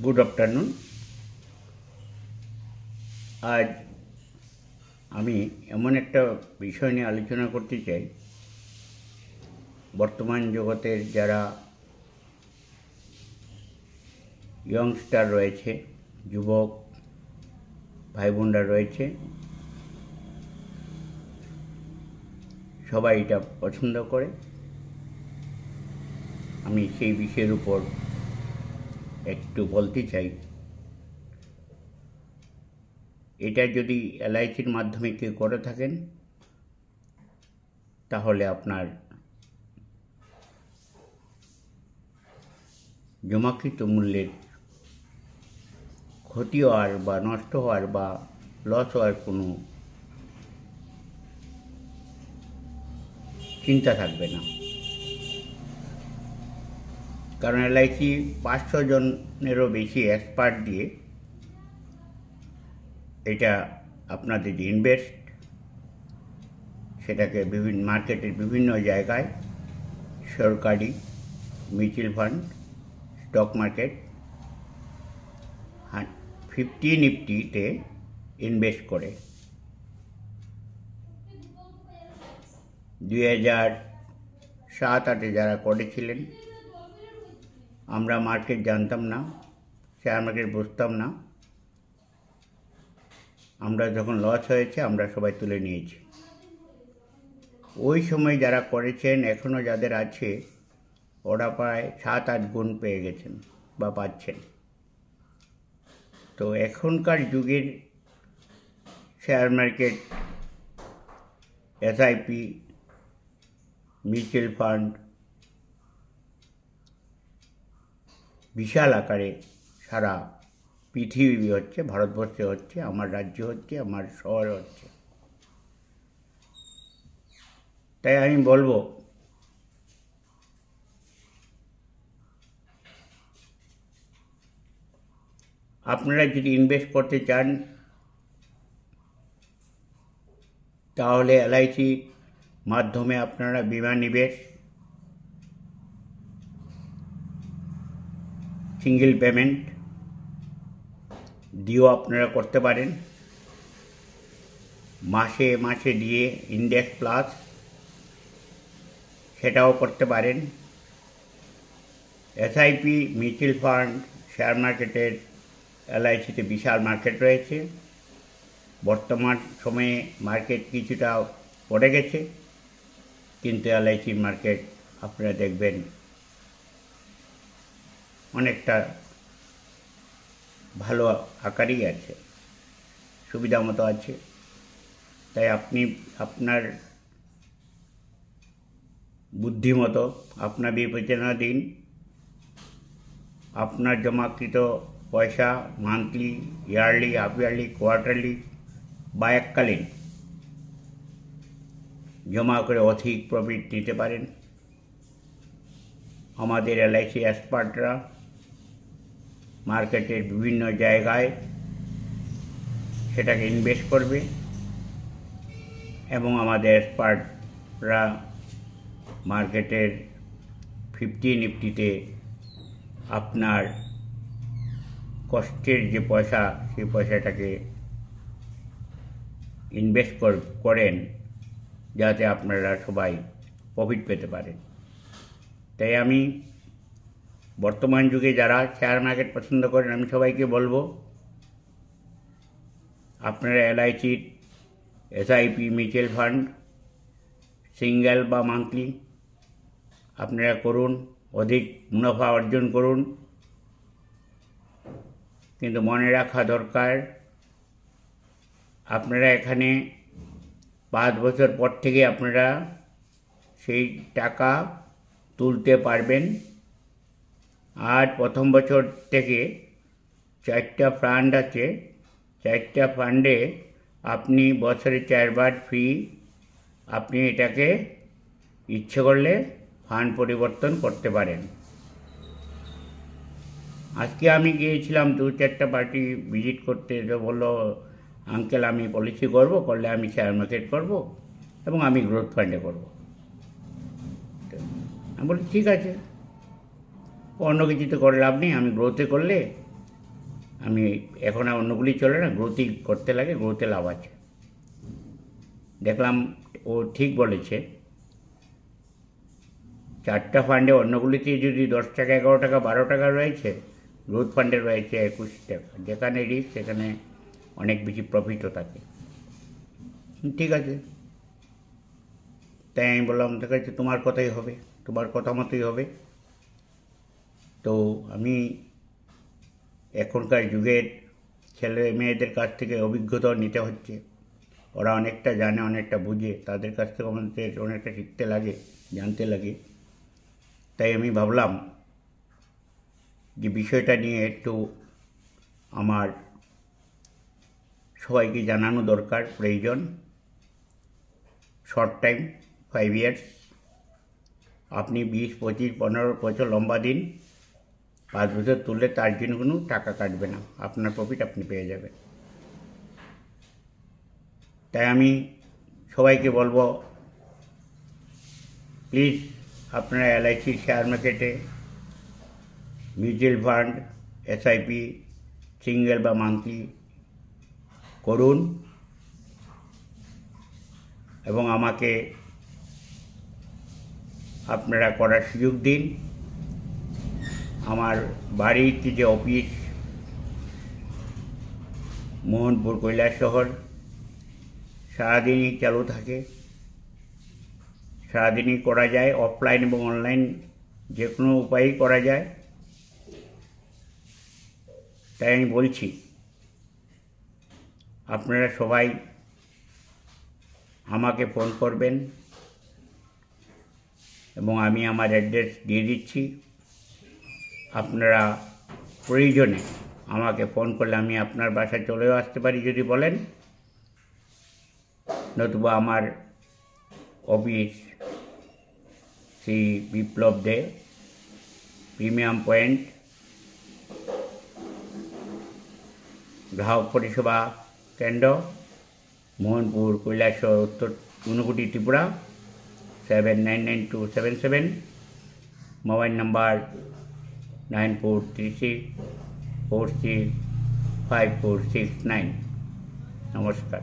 Good afternoon. আজ আমি এমন একটা বিষয় নিয়ে আলোচনা করতে চাই। বর্তমান জগতের যারা ইয়ংস্টার রয়েছে, যুবক ভাই বোনরা রয়েছে, সবাই এটা পছন্দ করে। আমি সেই বিষয়ের উপর একটু বলতে চাই। এটা যদি এলআইসির মাধ্যমে কেউ করে থাকেন, তাহলে আপনার জমাকৃত মূল্যের ক্ষতি হওয়ার বা নষ্ট হওয়ার বা লস হওয়ার কোনো চিন্তা থাকবে না। কারণ এলআইসি 500 জনেরও বেশি এক্সপার্ট দিয়ে এটা আপনাদের যে ইনভেস্ট, সেটাকে বিভিন্ন মার্কেটের বিভিন্ন জায়গায়, সরকারি, মিউচুয়াল ফান্ড, স্টক মার্কেট, 50 নিফটিতে ইনভেস্ট করে 2007-08 যারা করেছিলেন, আমরা মার্কেট জানতাম না, শেয়ার মার্কেট বুঝতাম না। আমরা যখন লস হয়েছে আমরা সবাই তুলে নিয়েছি। ওই সময় যারা করেছেন, এখনও যাদের আছে, ওরা প্রায় 7-8 গুণ পেয়ে গেছেন বা পাচ্ছেন। তো এখনকার যুগের share market, SIP, mutual fund বিশাল আকারে সারা পৃথিবী হচ্ছে, ভারতবর্ষে হচ্ছে, আমার রাজ্য হচ্ছে, আমার শহরে হচ্ছে। তাই আমি বলবো, আপনারা যদি ইনভেস্ট করতে চান, তাহলে এলআইসি মাধ্যমে আপনারা বীমা নিবেশ, সিঙ্গেল পেমেন্ট দিয়েও আপনারা করতে পারেন। মাসে মাসে দিয়ে ইন্ডেক্স প্লাস সেটাও করতে পারেন। এসআইপি, মিউচুয়াল ফান্ড, শেয়ার মার্কেটের এলআইসিতে বিশাল মার্কেট রয়েছে। বর্তমান সময়ে মার্কেট কিছুটা পড়ে গেছে, কিন্তু এলআইসির মার্কেট আপনারা দেখবেন অনেকটা ভালো আকারেই আছে, সুবিধা মতো আছে। তাই আপনি আপনার বুদ্ধিমতো আপনার বিবেচনা দিন। আপনার জমাকৃত পয়সা monthly, yearly, half yearly, quarterly বা এককালীন জমা করে অধিক প্রফিট নিতে পারেন। আমাদের এলআইসি এক্সপার্টরা মার্কেটের বিভিন্ন জায়গায় সেটাকে ইনভেস্ট করবে, এবং আমাদের এক্সপার্টরা মার্কেটের 50 নিফটিতে আপনার কষ্টের যে পয়সা, সেই পয়সাটাকে ইনভেস্ট করেন, যাতে আপনারা সবাই প্রফিট পেতে পারেন। তাই আমি বর্তমান যুগে যারা শেয়ার মার্কেট পছন্দ করেন, আমি সবাইকে বলবো, আপনারা এলআইসির এসআইপি, মিউচুয়াল ফান্ড, সিঙ্গেল বা মান্থলি আপনারা করুন, অধিক মুনাফা অর্জন করুন। কিন্তু মনে রাখা দরকার, আপনারা এখানে 5 বছর পর থেকে আপনারা সেই টাকা তুলতে পারবেন। আর প্রথম বছর থেকে 4টা ফান্ড আছে, 4টা ফান্ডে আপনি বছরে 4 বার ফ্রি। আপনি এটাকে ইচ্ছে করলে ফান্ড পরিবর্তন করতে পারেন। আজকে আমি গিয়েছিলাম 2-4টা পার্টি ভিজিট করতে, তো বললো, আঙ্কেল আমি পলিসি করলে আমি শেয়ার মার্কেট করব এবং আমি গ্রোথ ফান্ডে করব। আমি বলি ঠিক আছে, অন্য কিছুতে করে লাভ নেই, আমি গ্রোথে করলে আমি এখন আর অন্যগুলি চলে না, গ্রোথই করতে লাগে, গ্রোথে লাভ আছে। দেখলাম ও ঠিক বলেছে, 4টা ফান্ডে অন্যগুলিতে যদি 10 টাকা, 11 টাকা, 12 টাকা রয়েছে, গ্রোথ ফান্ডে রয়েছে 21 টাকা। যেখানে রিস্ক সেখানে অনেক বেশি প্রফিটও থাকে। ঠিক আছে, তাই আমি বললাম ঠিক আছে, তোমার কথাই হবে, তোমার কথা মতোই হবে। তো আমি এখনকার যুগের ছেলে মেয়েদের কাছ থেকে অভিজ্ঞতা নিতে হচ্ছে। ওরা অনেকটা জানে, অনেকটা বুঝে, তাদের কাছ থেকে আমাদের অনেকটা শিখতে লাগে, জানতে লাগে। তাই আমি ভাবলাম যে বিষয়টা নিয়ে একটু আমার সবাইকে জানানো দরকার, প্রয়োজন। শর্ট টাইম 5 ইয়ার্স, আপনি 20, 25, 15 বছর লম্বা দিন, 5 বছর তুললে তার জন্য কোনো টাকা কাটবে না, আপনার প্রফিট আপনি পেয়ে যাবেন। তাই আমি সবাইকে বলবো, প্লিজ আপনারা LIC শেয়ার মার্কেটে, মিউচুয়াল ফান্ড, SIP, সিঙ্গেল বা মান্থলি করুন এবং আমাকে আপনারা করার সুযোগ দিন। আমার বাড়িতে যে অফিস, মোহনপুর, কৈলাসহর, সারাদিনই চালু থাকে, সারাদিনই করা যায়, অফলাইন এবং অনলাইন যে কোনো উপায়েই করা যায়। তাই আমি বলছি, আপনারা সবাই আমাকে ফোন করবেন এবং আমি আমার অ্যাড্রেস দিয়ে দিচ্ছি। আপনারা প্রয়োজনে আমাকে ফোন করলে আমি আপনার বাসায় চলেও আসতে পারি যদি বলেন, নতুবা আমার অফিস শ্রী বিপ্লব দে, প্রিমিয়াম পয়েন্ট, গ্রাহক পরিষেবা কেন্দ্র, মোহনপুর, কৈলাসহর, উত্তর ঊনকোটি, ত্রিপুরা 799277। Mobile number 9436435469। নমস্কার।